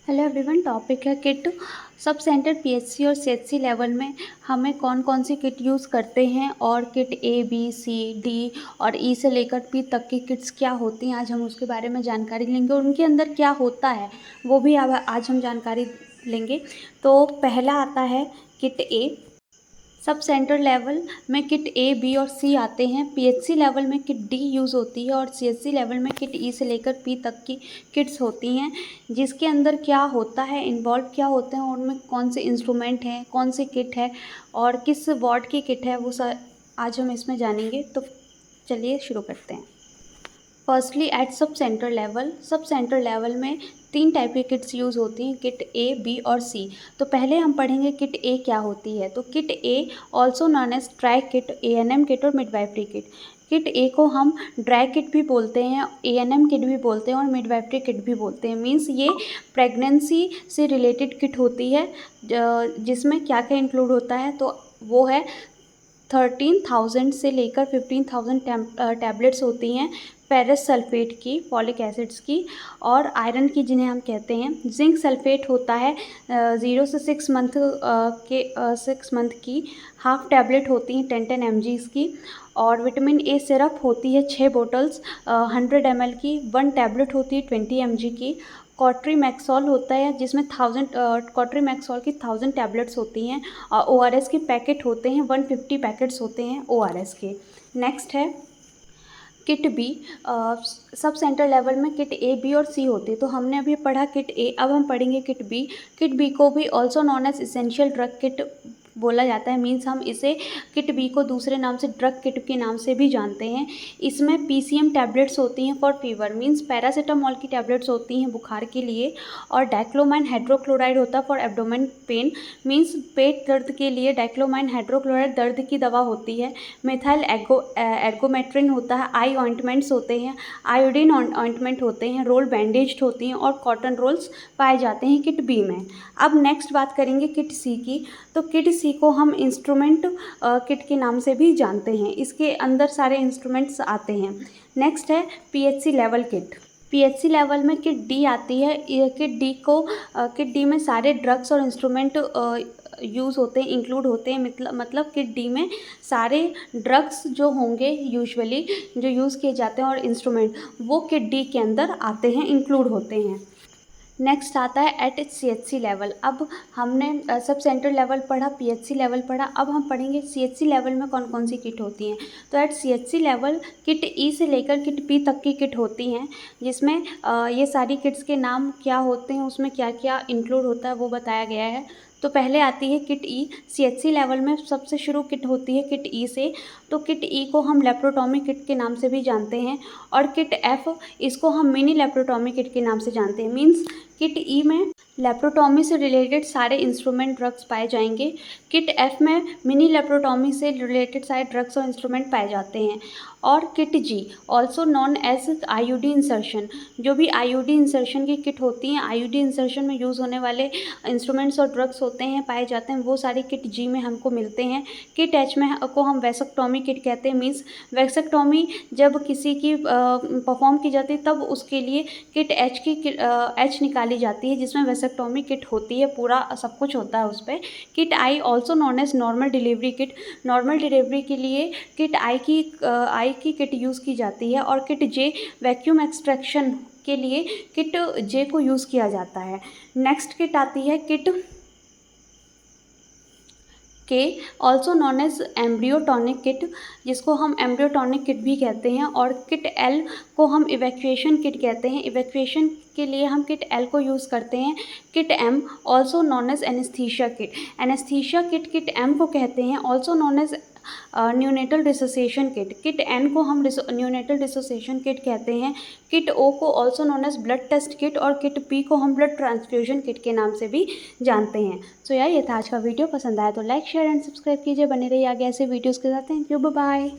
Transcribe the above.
Hello everyone. Topic है kit. Sub centre PHC और CHC level में हमें कौन कौन सी किट यूज़ करते हैं और kit a b c d और ई से लेकर पी तक की किट्स क्या होती हैं, आज हम उसके बारे में जानकारी लेंगे और उनके अंदर क्या होता है वो भी अब आज हम जानकारी लेंगे। तो पहला आता है किट ए। सब सेंटर लेवल में किट ए बी और सी आते हैं। पीएचसी लेवल में किट डी यूज़ होती है और सीएचसी लेवल में किट ई से लेकर पी तक की किट्स होती हैं, जिसके अंदर क्या होता है, इन्वॉल्व क्या होते हैं और उनमें कौन से इंस्ट्रूमेंट हैं, कौन सी किट है और किस वार्ड की किट है, वो आज हम इसमें जानेंगे। तो चलिए शुरू करते हैं। Firstly at sub centre level में 3 टाइप की किट्स यूज़ होती हैं, किट ए बी और सी। तो पहले हम पढ़ेंगे किट ए क्या होती है। तो kit A also known as dry kit, ANM kit और मिडवाइफरी किट। किट ए को हम ड्राई किट भी बोलते हैं, एएनएम किट भी बोलते हैं और मिडवाइफरी किट भी बोलते हैं। मींस ये प्रेगनेंसी से रिलेटेड किट होती है, जिसमें क्या क्या इंक्लूड होता है। तो वो है 13,000 से लेकर 15,000 टैबलेट्स होती हैं फेरस सल्फेट की, फॉलिक एसिड्स की और आयरन की, जिन्हें हम कहते हैं। जिंक सल्फेट होता है 0 से 6 मंथ के 6 मंथ की। हाफ टैबलेट होती हैं 10 mg की। और विटामिन ए सिरप होती है 6 बोटल्स 100 ml की। 1 टैबलेट होती है 20 mg की। कॉट्रीमैक्सोल होता है, जिसमें 1000 कॉट्रीमैक्सोल की 1000 टैबलेट्स होती हैं। और ORS के पैकेट होते हैं 150 पैकेट्स होते हैं ORS के। नेक्स्ट है kit b. Sub centre level में किट ए बी और सी होती है। तो हमने अभी पढ़ा किट ए, अब हम पढ़ेंगे किट बी। किट बी को भी also known as essential drug kit बोला जाता है। मीन्स हम इसे किट बी को दूसरे नाम से ड्रग किट के नाम से भी जानते हैं। इसमें पीसीएम टैबलेट्स होती हैं फॉर फीवर, मीन्स पैरासीटामोल की टैबलेट्स होती हैं बुखार के लिए। और डाइक्लोमाइन हाइड्रोक्लोराइड होता है फॉर एब्डोमेन पेन, मीन्स पेट दर्द के लिए डाइक्लोमाइन हाइड्रोक्लोराइड दर्द की दवा होती है। मिथाइल एर्गोमेट्रिन होता है। आई ऑइंटमेंट्स होते हैं, आयोडीन ऑइंटमेंट होते हैं, रोल बैंडेज्ड होती हैं और कॉटन रोल्स पाए जाते हैं किट बी में। अब नेक्स्ट बात करेंगे किट सी की। तो किट सी को हम इंस्ट्रूमेंट किट के नाम से भी जानते हैं। इसके अंदर सारे इंस्ट्रूमेंट्स आते हैं। नेक्स्ट है PHC level kit. PHC level में किट डी आती है। किट डी में सारे ड्रग्स और इंस्ट्रूमेंट यूज़ होते हैं, इंक्लूड होते हैं। मतलब किट डी में सारे ड्रग्स जो होंगे यूजुअली जो यूज़ किए जाते हैं और इंस्ट्रूमेंट, वो किट डी के अंदर आते हैं, इंक्लूड होते हैं। नेक्स्ट आता है एट सीएचसी लेवल। अब हमने सब सेंटर लेवल पढ़ा, पीएचसी लेवल पढ़ा, अब हम पढ़ेंगे सीएचसी लेवल में कौन कौन सी किट होती हैं। तो एट सीएचसी लेवल किट ई से लेकर किट पी तक की किट होती हैं, जिसमें ये सारी किट्स के नाम क्या होते हैं, उसमें क्या क्या इंक्लूड होता है वो बताया गया है। तो पहले आती है किट ई। सीएचसी लेवल में सबसे शुरू किट होती है किट ई से। तो किट ई को हम लेप्रोटॉमी किट के नाम से भी जानते हैं। और किट एफ, इसको हम मिनी लेप्रोटॉमी किट के नाम से जानते हैं। मीन्स किट ई में लेप्रोटॉमी से रिलेटेड सारे इंस्ट्रूमेंट ड्रग्स पाए जाएंगे। किट एफ में मिनी लेप्रोटॉमी से रिलेटेड सारे ड्रग्स और इंस्ट्रूमेंट पाए जाते हैं। और kit G also known as IUD insertion, जो भी आईयूडी इंसर्शन की किट होती हैं, आईयूडी इंसर्शन में यूज़ होने वाले इंस्ट्रूमेंट्स और ड्रग्स होते हैं, पाए जाते हैं, वो सारी किट जी में हमको मिलते हैं। किट एच में को हम वैसेक्टॉमी किट कहते हैं। मीन्स वैसेक्टॉमी जब किसी की परफॉर्म की जाती है तब उसके लिए किट एच की एच निकाली जाती है, जिसमें वैसेक्टॉमी किट होती है, पूरा सब कुछ होता है उस पर। Kit I also known as normal delivery kit, normal delivery के लिए किट आई की किट यूज़ की जाती है। और किट जे वैक्यूम एक्सट्रैक्शन के लिए किट जे को यूज़ किया जाता है। नेक्स्ट किट आती है किट के, ऑल्सो नॉन एज एम्ब्रियोटॉनिक किट, जिसको हम एम्ब्रियोटॉनिक किट भी कहते हैं। और किट एल को हम इवैक्यूएशन किट कहते हैं, इवैक्यूएशन के लिए हम किट एल को यूज़ करते हैं। Kit m also known as anaesthesia kit, anaesthesia kit kit m को कहते हैं, also known as neonatal dissociation kit. Kit n को हम न्यूनेटल डिसोसिएशन किट कहते हैं। किट ओ को also known as blood test kit और किट पी को हम ब्लड ट्रांसफ्यूजन किट के नाम से भी जानते हैं। सो यार, ये था आज का वीडियो। पसंद आया तो लाइक शेयर एंड सब्सक्राइब कीजिए। बने रहिए आगे ऐसे वीडियोज़ के साथ। Thank you, bye bye.